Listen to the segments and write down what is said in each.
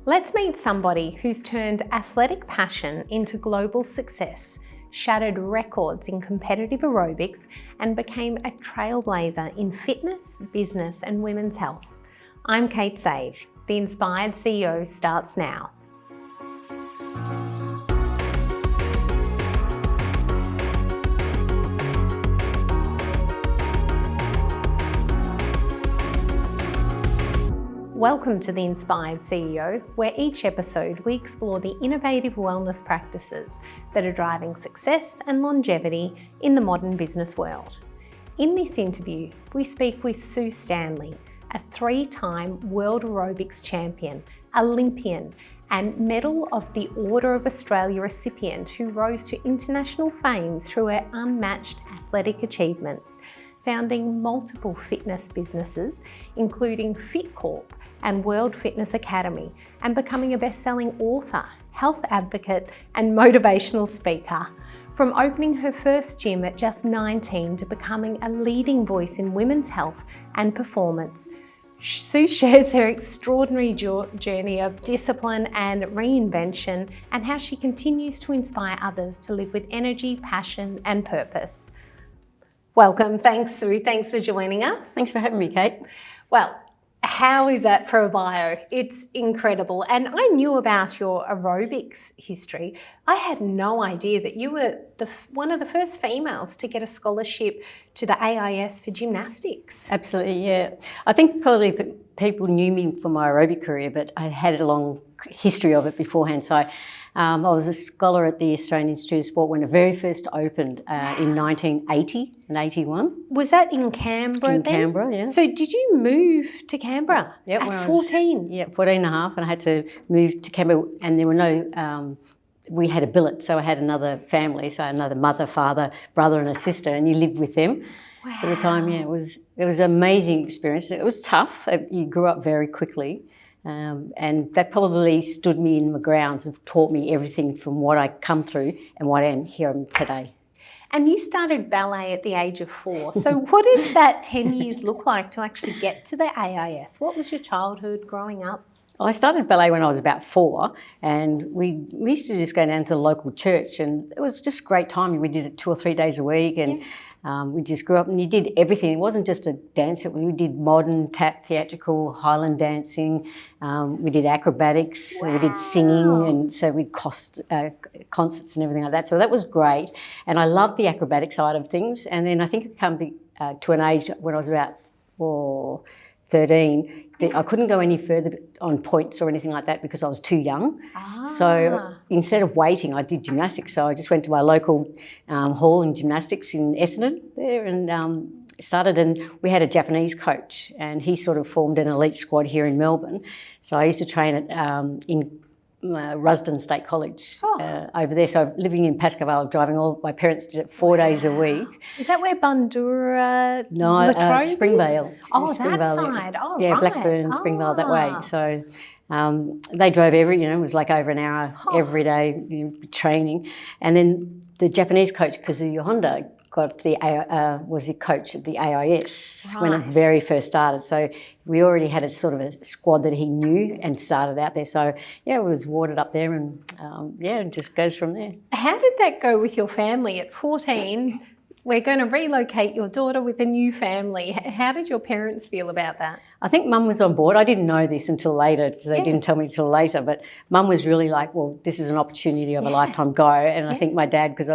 Let's meet somebody who's turned athletic passion into global success, shattered records in competitive aerobics, and became a trailblazer in fitness, business, and women's health. I'm Kate Sage. The Inspired CEO starts now. Welcome to The Inspired CEO, where each episode we explore the innovative wellness practices that are driving success and longevity in the modern business world. In this interview, we speak with Sue Stanley, a three-time World Aerobics champion, Olympian, and Medal of the Order of Australia recipient who rose to international fame through her unmatched athletic achievements, founding multiple fitness businesses, including FitCorp and World Fitness Academy, and becoming a best-selling author, health advocate, and motivational speaker. From opening her first gym at just 19 to becoming a leading voice in women's health and performance, Sue shares her extraordinary journey of discipline and reinvention and how she continues to inspire others to live with energy, passion, and purpose. Welcome. Thanks, Sue. Thanks for joining us. Thanks for having me, Kate. Well, how is that for a bio? It's incredible. And I knew about your aerobics history. I had no idea that you were one of the first females to get a scholarship to the AIS for gymnastics. Absolutely, yeah. I think probably people knew me for my aerobic career, but I had a long history of it beforehand. So I was a scholar at the Australian Institute of Sport when it very first opened in 1980 and 81. Was that in Canberra In then? Canberra, yeah. So did you move to Canberra at 14? Yeah, 14 and a half, and I had to move to Canberra, and there were no, we had a billet, so I had another family, so I had another mother, father, brother and a sister, and you lived with them. Wow. At the time, yeah, it was an amazing experience. It was tough. You grew up very quickly. And that probably stood me in my grounds and taught me everything from what I come through and what I am here today. And you started ballet at the age of 4. So what did that 10 years look like to actually get to the AIS? What was your childhood growing up? Well, I started ballet when I was about 4, and we used to just go down to the local church, and it was just great time. We did it 2 or 3 days a week, and we just grew up, and you did everything. It wasn't just a dance. We did modern, tap, theatrical, Highland dancing. We did acrobatics. Wow. We did singing, and so we concerts and everything like that. So that was great, and I loved the acrobatic side of things. And then I think it came to an age when I was about 13. I couldn't go any further on points or anything like that because I was too young. So instead of waiting, I did gymnastics. So I just went to my local hall in gymnastics in Essendon there and started. And we had a Japanese coach, and he sort of formed an elite squad here in Melbourne. So I used to train at in Rusden State College over there. So living in Pascoe, driving my parents did it 4 days a week. Is that where Bundoora, No, Springvale. Oh, Springvale, that side. Oh, yeah, right. Blackburn, Springvale, that way. So they drove it was like over an hour every day training. And then the Japanese coach, Kazuya Honda, was the coach at the AIS when it very first started. So we already had a sort of a squad that he knew and started out there. So yeah, it was warded up there, and it just goes from there. How did that go with your family at 14? We're going to relocate your daughter with a new family. How did your parents feel about that? I think Mum was on board. I didn't know this until later, because they didn't tell me until later, but Mum was really like, well, this is an opportunity of a lifetime, go. And I think my dad, because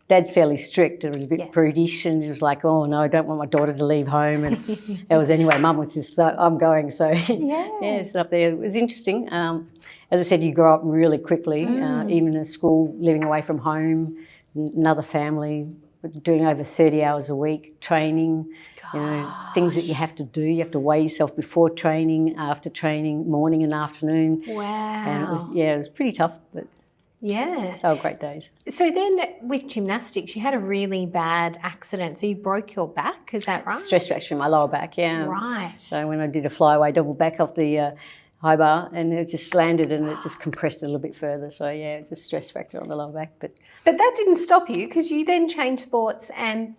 Dad's fairly strict and was a bit prudish, and he was like, oh no, I don't want my daughter to leave home. And it was anyway, Mum was just, I'm going. So it's up there. It was interesting. As I said, you grow up really quickly, even in school, living away from home, another family, doing over 30 hours a week, training, things that you have to do. You have to weigh yourself before training, after training, morning and afternoon. Wow. And it was pretty tough, but they were great days. So then with gymnastics, you had a really bad accident. So you broke your back, is that right? Stress fracture in my lower back, yeah. Right. So when I did a flyaway double back off the high bar, and it just landed and it just compressed a little bit further. So yeah, it's a stress fracture on the lower back. But that didn't stop you, because you then changed sports and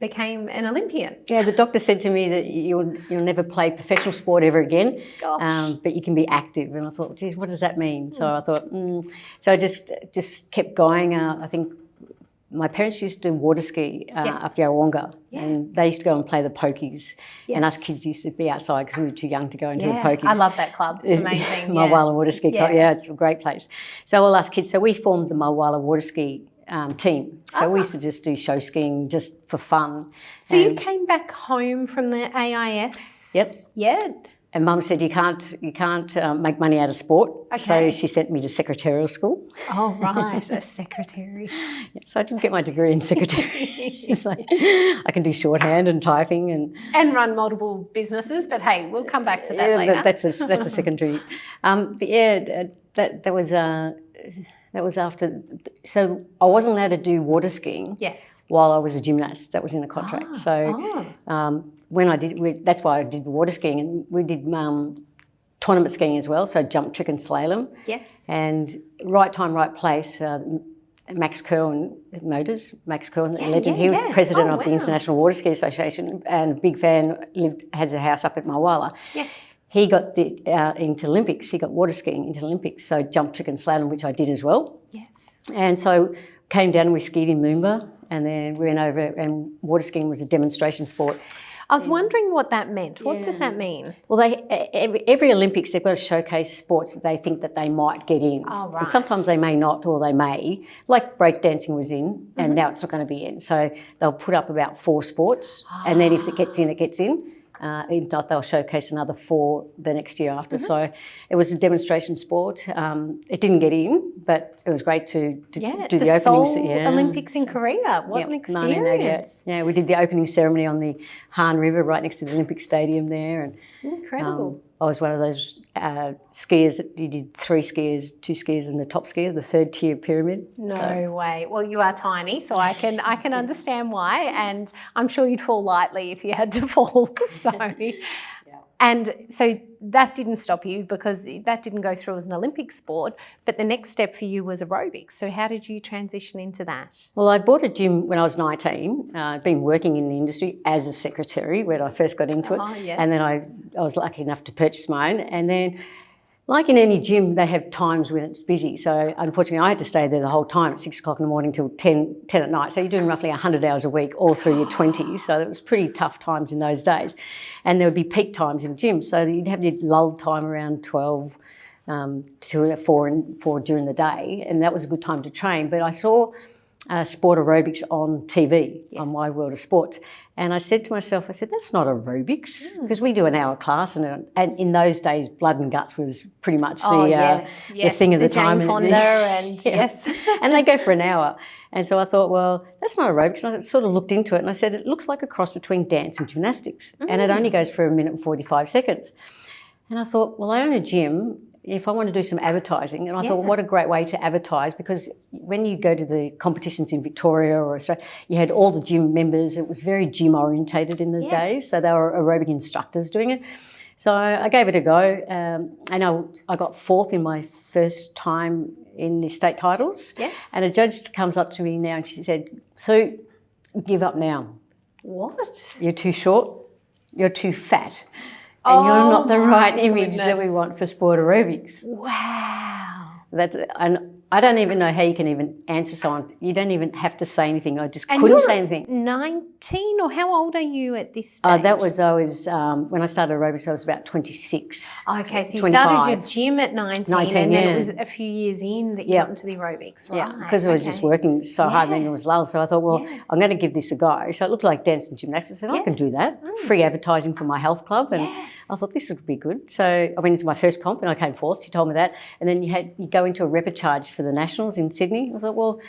became an Olympian. Yeah, the doctor said to me that you'll never play professional sport ever again, but you can be active. And I thought, geez, what does that mean? So I thought, so I just kept going. I think my parents used to water ski up Yarrawonga, and they used to go and play the pokies, and us kids used to be outside because we were too young to go into the pokies. I love that club. It's amazing. Mulwala Water Ski Club, it's a great place. So all us kids, so we formed the Mulwala Water Ski team. So we used to just do show skiing just for fun. So you came back home from the AIS? Yep. Yeah. And Mum said you can't make money out of sport. Okay. So she sent me to secretarial school. Oh right, a secretary. So I didn't get my degree in secretary. So I can do shorthand and typing and run multiple businesses. But hey, we'll come back to that later. That's a secondary. That was after. So I wasn't allowed to do water skiing. Yes. While I was a gymnast, that was in the contract. When I did, that's why I did water skiing, and we did tournament skiing as well. So jump, trick, and slalom. Yes. And right time, right place. Max Kerwin Motors, Max Kerwin, the legend. He was president of the International Water Ski Association, and a big fan. Had the house up at Mulwala. Yes. He got into Olympics. He got water skiing into Olympics. So jump, trick, and slalom, which I did as well. Yes. And so came down and we skied in Moomba, and then we went over, and water skiing was a demonstration sport. I was wondering what that meant. What does that mean? Well, every Olympics, they've got to showcase sports that they think that they might get in. Oh, right. And sometimes they may not, or they may. Like breakdancing was in, and now it's not going to be in. So they'll put up about 4 sports, and then if it gets in, it gets in. If not, they'll showcase another 4 the next year after. So it was a demonstration sport. It didn't get in, but it was great to do the opening. Olympics in Korea. What an experience! Yeah, we did the opening ceremony on the Han River, right next to the Olympic Stadium there, and incredible. I was one of those skiers that you did 3 skiers, 2 skiers, and the top skier, the 3rd tier pyramid. No way. Well, you are tiny, so I can understand why, and I'm sure you'd fall lightly if you had to fall. And so that didn't stop you because that didn't go through as an Olympic sport, but the next step for you was aerobics. So how did you transition into that? Well, I bought a gym when I was 19. I'd been working in the industry as a secretary when I first got into it. And then I was lucky enough to purchase my own. And then, like in any gym, they have times when it's busy. So unfortunately, I had to stay there the whole time at 6 o'clock in the morning till 10 at night. So you're doing roughly 100 hours a week all through your 20s. So it was pretty tough times in those days. And there would be peak times in the gym. So you'd have your lull time around 12 to 4 during the day. And that was a good time to train. But I saw sport aerobics on TV, on My World of Sports. And I said to myself, that's not aerobics, because we do an hour class, and in those days, blood and guts was pretty much the thing of the time. Jane Fonda and and they go for an hour. And so I thought, well, that's not aerobics. And I sort of looked into it, and I said, it looks like a cross between dance and gymnastics, and it only goes for 1 minute and 45 seconds. And I thought, well, I own a gym. If I want to do some advertising, and I thought, well, what a great way to advertise, because when you go to the competitions in Victoria or Australia, you had all the gym members. It was very gym orientated in the days, so they were aerobic instructors doing it. So I gave it a go, and I got 4th in my first time in the state titles. Yes. And a judge comes up to me now and she said, "Sue, give up now. What? You're too short. You're too fat. And you're not the right image that we want for sport aerobics." Wow. And I don't even know how you can even answer someone. You don't even have to say anything. I just couldn't say anything. 19, or how old are you at this stage? I was when I started aerobics, I was about 26. Okay, so you 25. started your gym at 19 and then it was a few years in that you got into the aerobics, right? Yeah, because I was just working so hard, and then it was lull. So I thought, well, I'm going to give this a go. So it looked like dance and gymnastics. I said, I can do that. Free advertising for my health club. And I thought this would be good. So I went into my first comp and I came 4th. She told me that. And then you go into a repercharge for the Nationals in Sydney. I thought, well,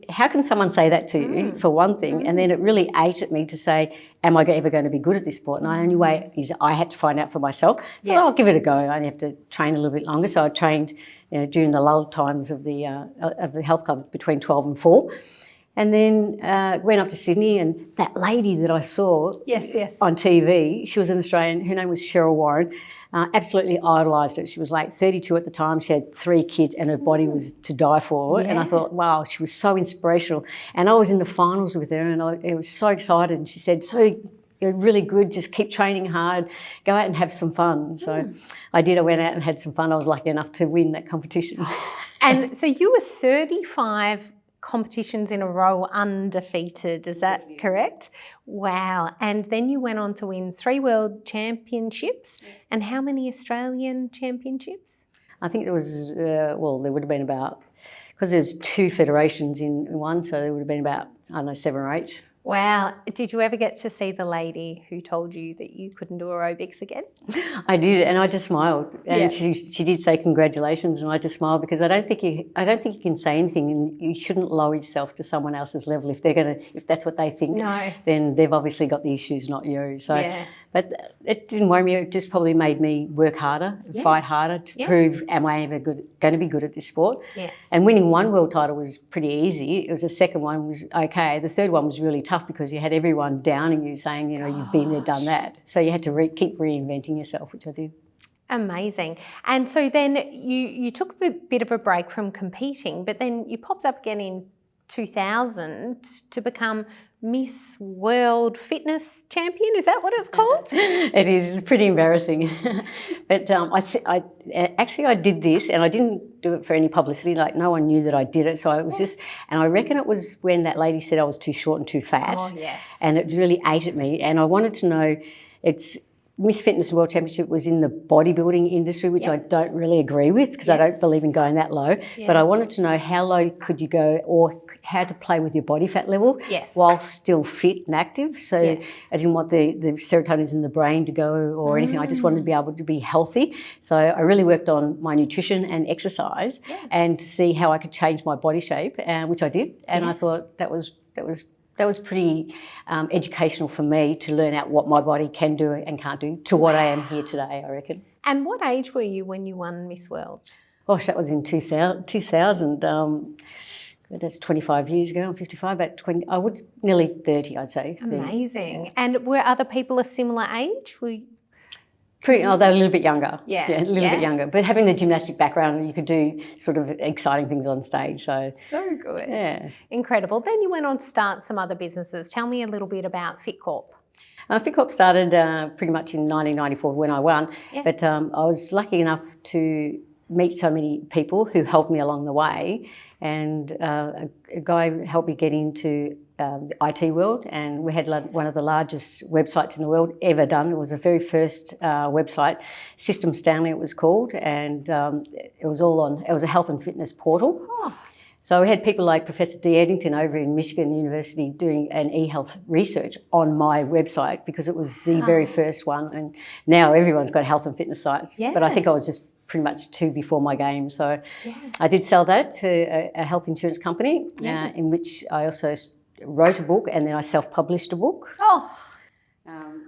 how can someone say that to you, for one thing? And then it really ate at me to say, am I ever going to be good at this sport? And the only way is I had to find out for myself. So I'll give it a go. I only have to train a little bit longer. So I trained during the lull times of the health club between 12 and 4. And then went up to Sydney, and that lady that I saw on TV, she was an Australian, her name was Cheryl Warren, absolutely idolised it. She was like 32 at the time, she had 3 kids and her body was to die for. And I thought, wow, she was so inspirational. And I was in the finals with her and I was so excited. And she said, "So you're really good, just keep training hard, go out and have some fun." So I did, I went out and had some fun. I was lucky enough to win that competition. And so you were 35 competitions in a row undefeated, is that correct? Wow. And then you went on to win 3 world championships. And how many Australian championships? I think there was, well, there would have been about, because there's 2 federations in one, so there would have been about, I don't know, 7 or 8. Wow. Did you ever get to see the lady who told you that you couldn't do aerobics again? I did, and I just smiled. And she did say congratulations, and I just smiled because I don't think you can say anything, and you shouldn't lower yourself to someone else's level if that's what they think. No. Then they've obviously got the issues, not you. So, but it didn't worry me. It just probably made me work harder, fight harder to prove, am I ever going to be good at this sport? Yes. And winning 1 world title was pretty easy. It was the second one was okay. The third one was really tough because you had everyone downing you, saying, you know, you've been there, done that. So you had to keep reinventing yourself, which I did. Amazing. And so then you took a bit of a break from competing, but then you popped up again in 2000 to become Miss World Fitness Champion. Is that what it's called? It is. It's pretty embarrassing. But I did this, and I didn't do it for any publicity. Like, no one knew that I did it. So it was just, and I reckon it was when that lady said I was too short and too fat. Oh, yes. And it really ate at me. And I wanted to know, it's Miss Fitness World Championship was in the bodybuilding industry, which I don't really agree with because I don't believe in going that low. But I wanted to know how low could you go, or how to play with your body fat level while still fit and active. So I didn't want the serotonins in the brain to go or anything. I just wanted to be able to be healthy. So I really worked on my nutrition and exercise and to see how I could change my body shape, which I did. And I thought that was pretty educational for me to learn out what my body can do and can't do to what I am here today, I reckon. And what age were you when you won Miss World? Gosh, that was in 2000. That's 25 years ago. I'm 55, about 20. I would nearly 30, I'd say. Amazing. Yeah. And were other people a similar age? They're a little bit younger. Yeah, a little bit younger. But having the gymnastic background, you could do sort of exciting things on stage. So good. Yeah. Incredible. Then you went on to start some other businesses. Tell me a little bit about FitCorp. FitCorp started pretty much in 1994 when I won. Yeah. But I was lucky enough to meet so many people who helped me along the way. And a guy helped me get into the IT world, and we had one of the largest websites in the world ever done. It was the very first website, System Stanley it was called, and it was a health and fitness portal. Oh. So we had people like Professor D. Eddington over in Michigan University doing an e-health research on my website because it was the very first one, and now everyone's got health and fitness sites. Yeah. But I think I was just pretty much 2 before my game. So I did sell that to a health insurance company in which I also wrote a book, and then I self-published a book. Oh,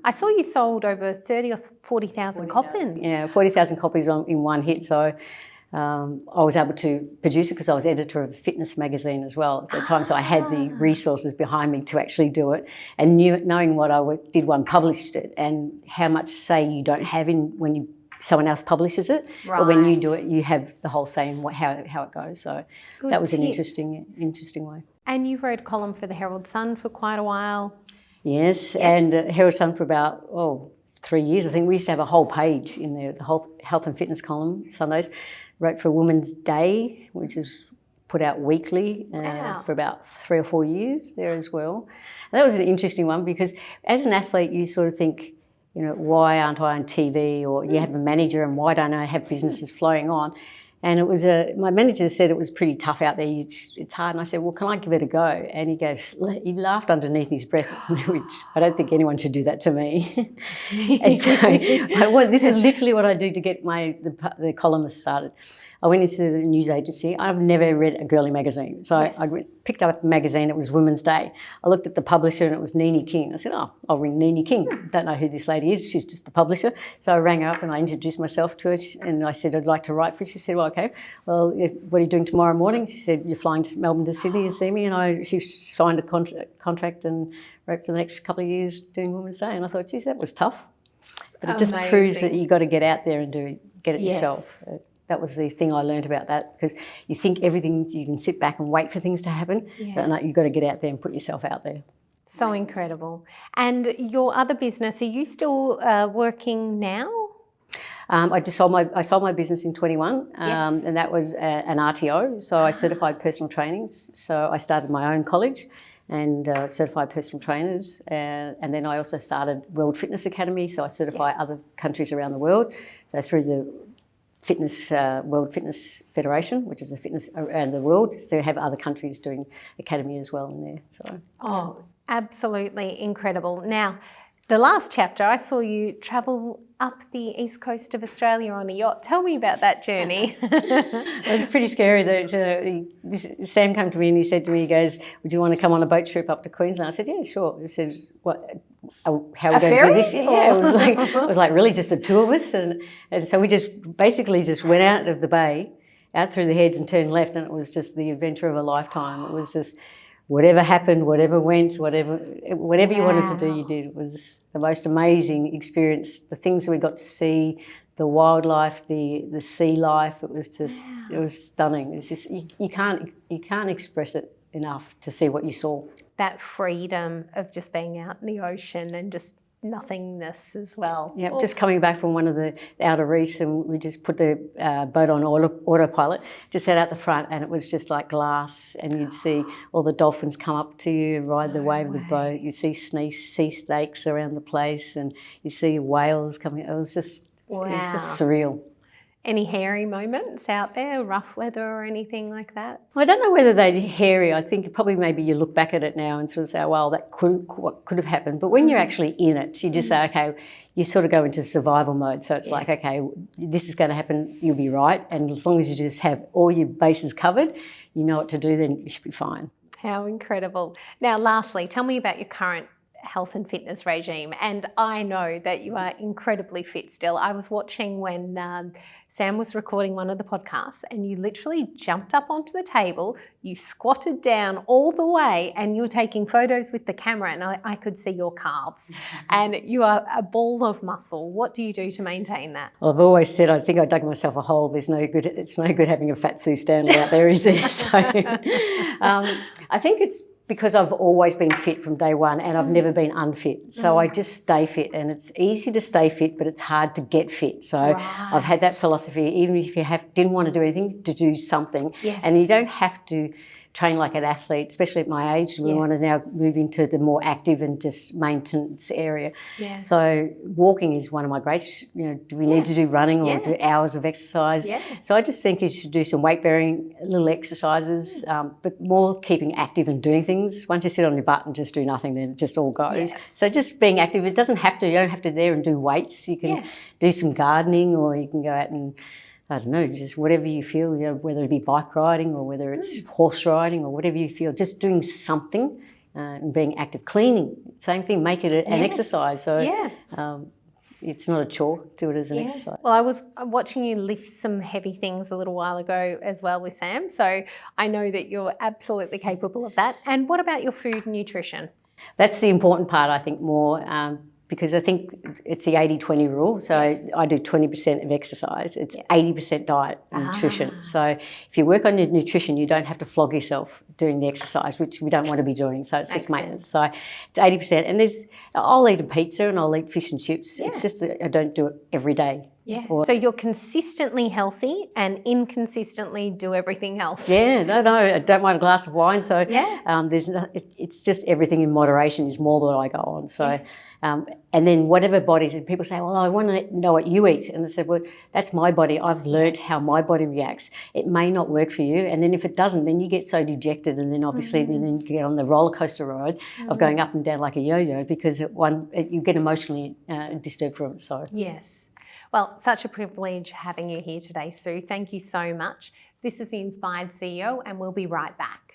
I saw you sold over 30 or 40,000 copies. Yeah, 40,000 copies in one hit. So I was able to produce it because I was editor of a fitness magazine as well at the time. So I had the resources behind me to actually do it, and knowing what I did, one published it, and how much say you don't have in when someone else publishes it, but when you do it, you have the whole say in how it goes. So that was an interesting way. And you wrote a column for the Herald Sun for quite a while. Yes. And Herald Sun for about 3 years. I think we used to have a whole page in there, the whole health and fitness column Sundays. Wrote for Women's Day, which is put out weekly for about 3 or 4 years there as well. And that was an interesting one because as an athlete, you sort of think, you know, why aren't I on TV? Or you have a manager, and why don't I have businesses flowing on? And it was my manager said it was pretty tough out there. It's hard. And I said, well, can I give it a go? And he laughed underneath his breath, which I don't think anyone should do that to me. And so this is literally what I do to get the columnist started. I went into the news agency. I've never read a girly magazine. So I picked up a magazine. It was Women's Day. I looked at the publisher and it was Nene King. I said, I'll ring Nene King. Don't know who this lady is. She's just the publisher. So I rang her up and I introduced myself to her and I said, I'd like to write for her. She said, well, okay, well, what are you doing tomorrow morning? She said, you're flying to Melbourne to Sydney to see me. And she signed a contract and wrote for the next couple of years doing Women's Day. And I thought, geez, that was tough. But it just proves that you've got to get out there and get it yourself. That was the thing I learned about that, because you think everything, you can sit back and wait for things to happen, but no, you've got to get out there and put yourself out there. So incredible. And your other business, are you still working now? I sold my business in 21, and that was an RTO, so I certified personal trainings. So I started my own college and certified personal trainers, and then I also started World Fitness Academy, so I certify other countries around the world. So through the World Fitness Federation, which is a fitness around the world, so you have other countries doing academy as well in there. So. Oh, absolutely incredible. Now, the last chapter, I saw you travel up the east coast of Australia on a yacht. Tell me about that journey. It was pretty scary. Sam came to me and he said to me, he goes, would you want to come on a boat trip up to Queensland? I said, yeah, sure. He said, what? How are we going to do this? Yeah, it was like really just the two of us. And so we basically went out of the bay, out through the heads and turned left, and it was just the adventure of a lifetime. It was just whatever happened, whatever went, whatever you wanted to do, you did. It was the most amazing experience. The things that we got to see, the wildlife, the sea life, it was just, it was stunning. It's just, you can't express it enough to see what you saw. That freedom of just being out in the ocean and just nothingness as well. Yeah, just coming back from one of the outer reefs, and we just put the boat on autopilot, just sat out the front, and it was just like glass, and you'd see all the dolphins come up to you and ride the wave of the boat. You'd see sea snakes around the place, and you see whales coming. It was just surreal. Any hairy moments out there, rough weather or anything like that? Well, I don't know whether they're hairy. I think probably maybe you look back at it now and sort of say, well, what could have happened. But when you're actually in it, you just say, okay, you sort of go into survival mode. So it's like, okay, this is going to happen, you'll be right. And as long as you just have all your bases covered, you know what to do, then you should be fine. How incredible. Now, lastly, tell me about your current health and fitness regime. And I know that you are incredibly fit still. I was watching when Sam was recording one of the podcasts, and you literally jumped up onto the table, you squatted down all the way, and you were taking photos with the camera, and I could see your calves. And you are a ball of muscle. What do you do to maintain that? Well, I've always said, I think I dug myself a hole. It's no good having a fat Sue Stanley out there, is there? So I think it's because I've always been fit from day one, and I've never been unfit. So I just stay fit, and it's easy to stay fit, but it's hard to get fit. So I've had that philosophy, even if you didn't want to do anything, to do something. And you don't have to train like an athlete, especially at my age. We want to now move into the more active and just maintenance area. So walking is one of my greats. You know, do we need to do running or do hours of exercise? So I just think you should do some weight bearing, little exercises, but more keeping active and doing things. Once you sit on your butt and just do nothing, then it just all goes. So just being active. It doesn't have to, you don't have to there and do weights. You can do some gardening, or you can go out and, I don't know, just whatever you feel, you know, whether it be bike riding or whether it's horse riding or whatever you feel, just doing something and being active. Cleaning, same thing, make it an exercise. So it's not a chore, do it as an exercise. Well, I was watching you lift some heavy things a little while ago as well with Sam, so I know that you're absolutely capable of that. And what about your food and nutrition? That's the important part, I think, more. Because I think it's the 80-20 rule. So I do 20% of exercise. It's 80% diet and nutrition. So if you work on your nutrition, you don't have to flog yourself doing the exercise, which we don't want to be doing. So it's just maintenance. So it's 80%. And I'll eat a pizza and I'll eat fish and chips. It's just I don't do it every day. So you're consistently healthy and inconsistently do everything else. No, I don't mind a glass of wine. So it's just everything in moderation is more that I go on. So. And then whatever bodies, and people say, well, I want to know what you eat. And I said, well, that's my body. I've learnt how my body reacts. It may not work for you. And then if it doesn't, then you get so dejected. And then obviously then you get on the roller coaster ride of going up and down like a yo-yo, because you get emotionally disturbed from it. So. Yes. Well, such a privilege having you here today, Sue. Thank you so much. This is The Inspired CEO, and we'll be right back.